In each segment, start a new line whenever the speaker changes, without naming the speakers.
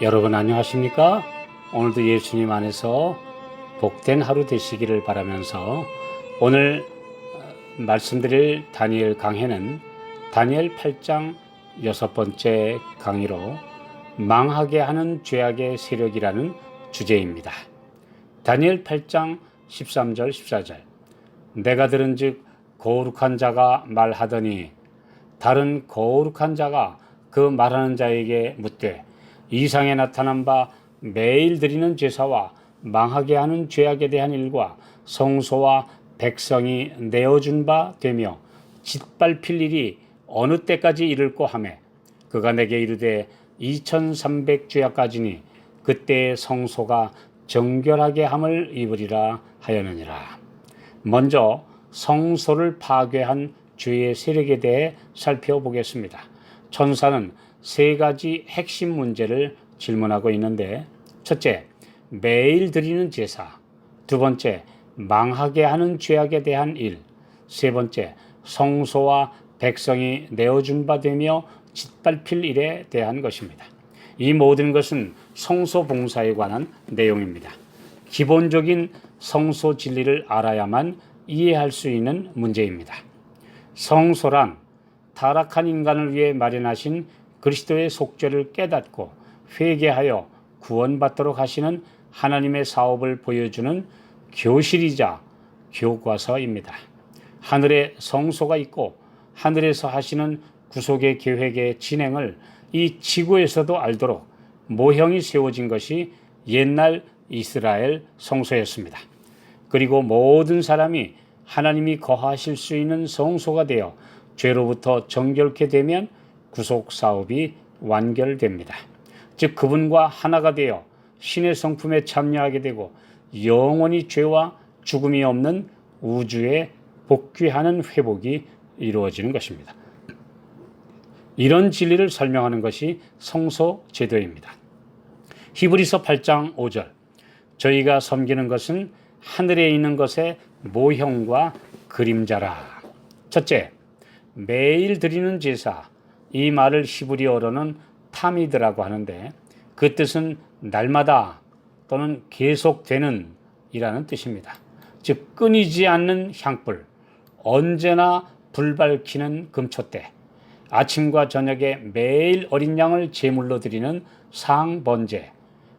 여러분 안녕하십니까? 오늘도 예수님 안에서 복된 하루 되시기를 바라면서 오늘 말씀드릴 다니엘 강해는 다니엘 8장 6번째 강의로 망하게 하는 죄악의 세력이라는 주제입니다. 다니엘 8장 13절 14절 내가 들은즉 거룩한 자가 말하더니 다른 거룩한 자가 그 말하는 자에게 묻되 이상에 나타난 바 매일 드리는 제사와 망하게 하는 죄악에 대한 일과 성소와 백성이 내어준 바 되며 짓밟힐 일이 어느 때까지 이를꼬 하매 그가 내게 이르되 2300 죄악까지니 그때의 성소가 정결하게 함을 입으리라 하였느니라. 먼저 성소를 파괴한 죄의 세력에 대해 살펴보겠습니다. 천사는 세 가지 핵심 문제를 질문하고 있는데, 첫째, 매일 드리는 제사. 두 번째, 망하게 하는 죄악에 대한 일. 세 번째, 성소와 백성이 내어준 바 되며 짓밟힐 일에 대한 것입니다. 이 모든 것은 성소 봉사에 관한 내용입니다. 기본적인 성소 진리를 알아야만 이해할 수 있는 문제입니다. 성소란 타락한 인간을 위해 마련하신 그리스도의 속죄를 깨닫고 회개하여 구원받도록 하시는 하나님의 사업을 보여주는 교실이자 교과서입니다. 하늘에 성소가 있고 하늘에서 하시는 구속의 계획의 진행을 이 지구에서도 알도록 모형이 세워진 것이 옛날 이스라엘 성소였습니다. 그리고 모든 사람이 하나님이 거하실 수 있는 성소가 되어 죄로부터 정결케 되면 구속 사업이 완결됩니다. 즉 그분과 하나가 되어 신의 성품에 참여하게 되고 영원히 죄와 죽음이 없는 우주에 복귀하는 회복이 이루어지는 것입니다. 이런 진리를 설명하는 것이 성소 제도입니다. 히브리서 8장 5절 저희가 섬기는 것은 하늘에 있는 것의 모형과 그림자라. 첫째, 매일 드리는 제사. 이 말을 히브리어로는 타미드라고 하는데 그 뜻은 날마다 또는 계속되는 이라는 뜻입니다. 즉 끊이지 않는 향불, 언제나 불 밝히는 금초대, 아침과 저녁에 매일 어린 양을 제물로 드리는 상번제,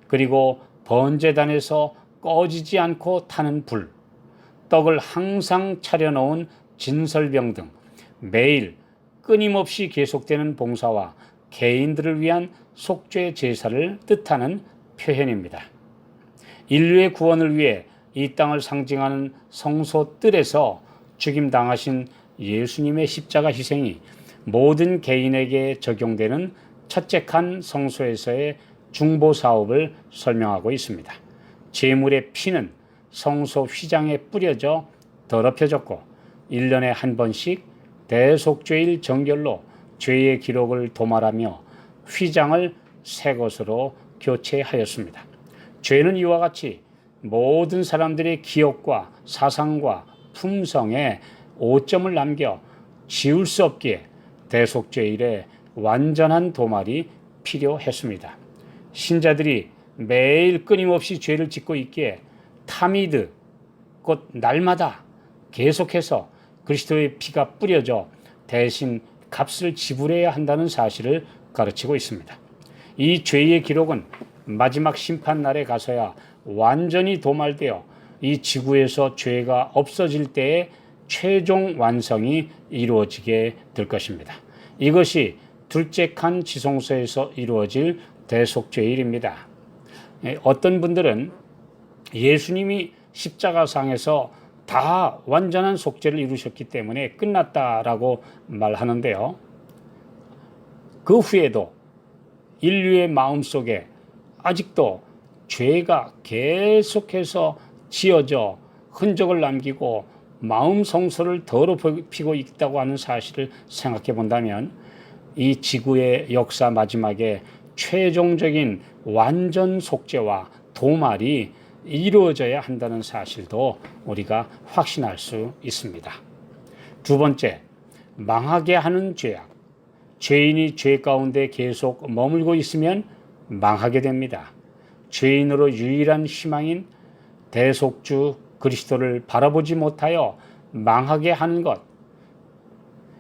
그리고 번제단에서 꺼지지 않고 타는 불, 떡을 항상 차려놓은 진설병 등 매일 끊임없이 계속되는 봉사와 개인들을 위한 속죄 제사를 뜻하는 표현입니다. 인류의 구원을 위해 이 땅을 상징하는 성소 뜰에서 죽임당하신 예수님의 십자가 희생이 모든 개인에게 적용되는 첫째 칸 성소에서의 중보 사업을 설명하고 있습니다. 제물의 피는 성소 휘장에 뿌려져 더럽혀졌고 1년에 한 번씩 대속죄일 정결로 죄의 기록을 도말하며 휘장을 새 것으로 교체하였습니다. 죄는 이와 같이 모든 사람들의 기억과 사상과 품성에 오점을 남겨 지울 수 없기에 대속죄일에 완전한 도말이 필요했습니다. 신자들이 매일 끊임없이 죄를 짓고 있기에 타미드, 곧 날마다 계속해서 그리스도의 피가 뿌려져 대신 값을 지불해야 한다는 사실을 가르치고 있습니다. 이 죄의 기록은 마지막 심판날에 가서야 완전히 도말되어 이 지구에서 죄가 없어질 때에 최종 완성이 이루어지게 될 것입니다. 이것이 둘째 칸 지성소에서 이루어질 대속죄일입니다. 어떤 분들은 예수님이 십자가상에서 다 완전한 속죄를 이루셨기 때문에 끝났다라고 말하는데요. 그 후에도 인류의 마음속에 아직도 죄가 계속해서 지어져 흔적을 남기고 마음 성소를 더럽히고 있다고 하는 사실을 생각해 본다면 이 지구의 역사 마지막에 최종적인 완전 속죄와 도말이 이루어져야 한다는 사실도 우리가 확신할 수 있습니다. 두 번째, 망하게 하는 죄악. 죄인이 죄 가운데 계속 머물고 있으면 망하게 됩니다. 죄인으로 유일한 희망인 대속주 그리스도를 바라보지 못하여 망하게 하는 것,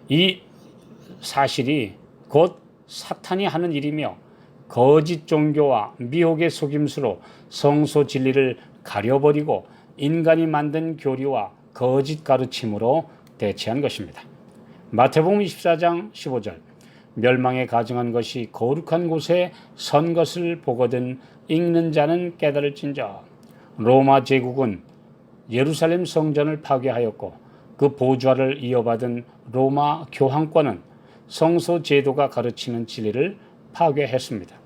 이 사실이 곧 사탄이 하는 일이며 거짓 종교와 미혹의 속임수로 성소 진리를 가려버리고 인간이 만든 교리와 거짓 가르침으로 대체한 것입니다. 마태복음 24장 15절, 멸망에 가증한 것이 거룩한 곳에 선 것을 보거든 읽는 자는 깨달을진저. 로마 제국은 예루살렘 성전을 파괴하였고 그 보좌를 이어받은 로마 교황권은 성소 제도가 가르치는 진리를 파괴했습니다.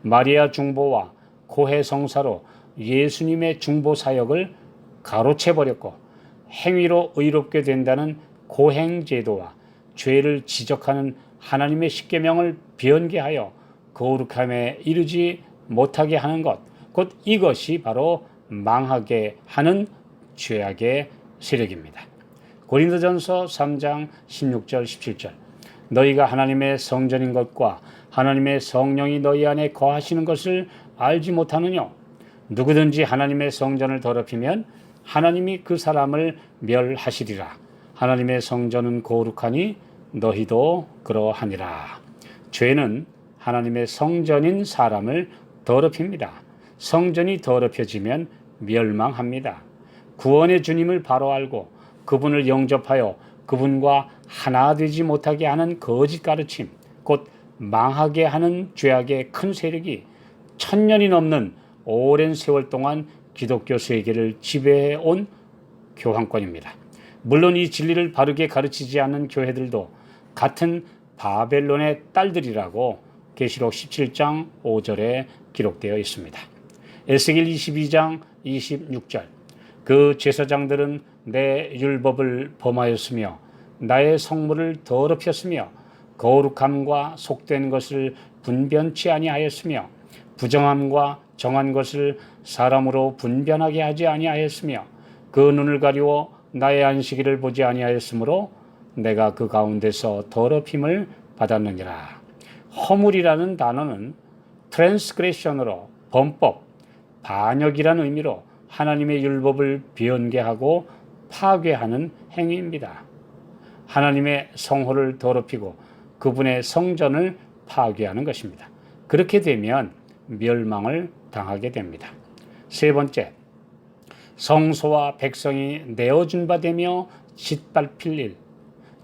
마리아 중보와 고해 성사로 예수님의 중보 사역을 가로채버렸고 행위로 의롭게 된다는 고행 제도와 죄를 지적하는 하나님의 십계명을 변개하여 거룩함에 이르지 못하게 하는 것, 곧 이것이 바로 망하게 하는 죄악의 세력입니다. 고린도전서 3장 16절 17절, 너희가 하나님의 성전인 것과 하나님의 성령이 너희 안에 거하시는 것을 알지 못하느냐? 누구든지 하나님의 성전을 더럽히면 하나님이 그 사람을 멸하시리라. 하나님의 성전은 거룩하니 너희도 그러하니라. 죄는 하나님의 성전인 사람을 더럽힙니다. 성전이 더럽혀지면 멸망합니다. 구원의 주님을 바로 알고 그분을 영접하여 그분과 하나 되지 못하게 하는 거짓 가르침, 곧 망하게 하는 죄악의 큰 세력이 1000년이 넘는 오랜 세월 동안 기독교 세계를 지배해온 교황권입니다. 물론 이 진리를 바르게 가르치지 않는 교회들도 같은 바벨론의 딸들이라고 계시록 17장 5절에 기록되어 있습니다. 에스겔 22장 26절, 그 제사장들은 내 율법을 범하였으며 나의 성물을 더럽혔으며 거룩함과 속된 것을 분변치 아니하였으며 부정함과 정한 것을 사람으로 분변하게 하지 아니하였으며 그 눈을 가리워 나의 안식일을 보지 아니하였으므로 내가 그 가운데서 더럽힘을 받았느니라. 허물이라는 단어는 트랜스그레션으로 범법, 반역이라는 의미로 하나님의 율법을 변개하고 파괴하는 행위입니다. 하나님의 성호를 더럽히고 그분의 성전을 파괴하는 것입니다. 그렇게 되면 멸망을 당하게 됩니다. 세 번째, 성소와 백성이 내어준 바 되며 짓밟힐 일.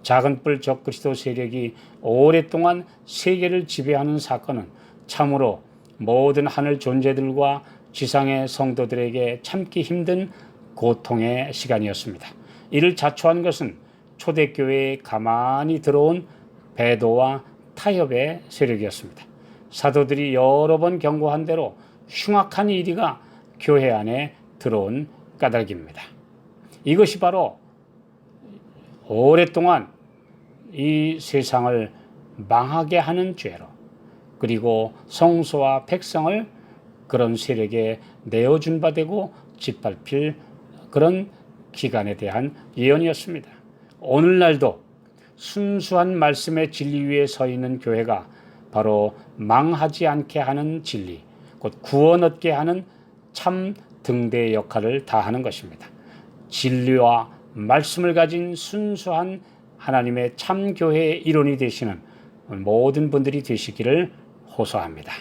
작은 뿔 적그리스도 세력이 오랫동안 세계를 지배하는 사건은 참으로 모든 하늘 존재들과 지상의 성도들에게 참기 힘든 고통의 시간이었습니다. 이를 자초한 것은 초대교회에 가만히 들어온 배도와 타협의 세력이었습니다. 사도들이 여러 번 경고한 대로 흉악한 이리가 교회 안에 들어온 까닭입니다. 이것이 바로 오랫동안 이 세상을 망하게 하는 죄로, 그리고 성소와 백성을 그런 세력에 내어준 바 되고 짓밟힐 그런 기간에 대한 예언이었습니다. 오늘날도 순수한 말씀의 진리 위에 서 있는 교회가 바로 망하지 않게 하는 진리, 곧 구원 얻게 하는 참 등대의 역할을 다하는 것입니다. 진리와 말씀을 가진 순수한 하나님의 참 교회의 일원이 되시는 모든 분들이 되시기를 호소합니다.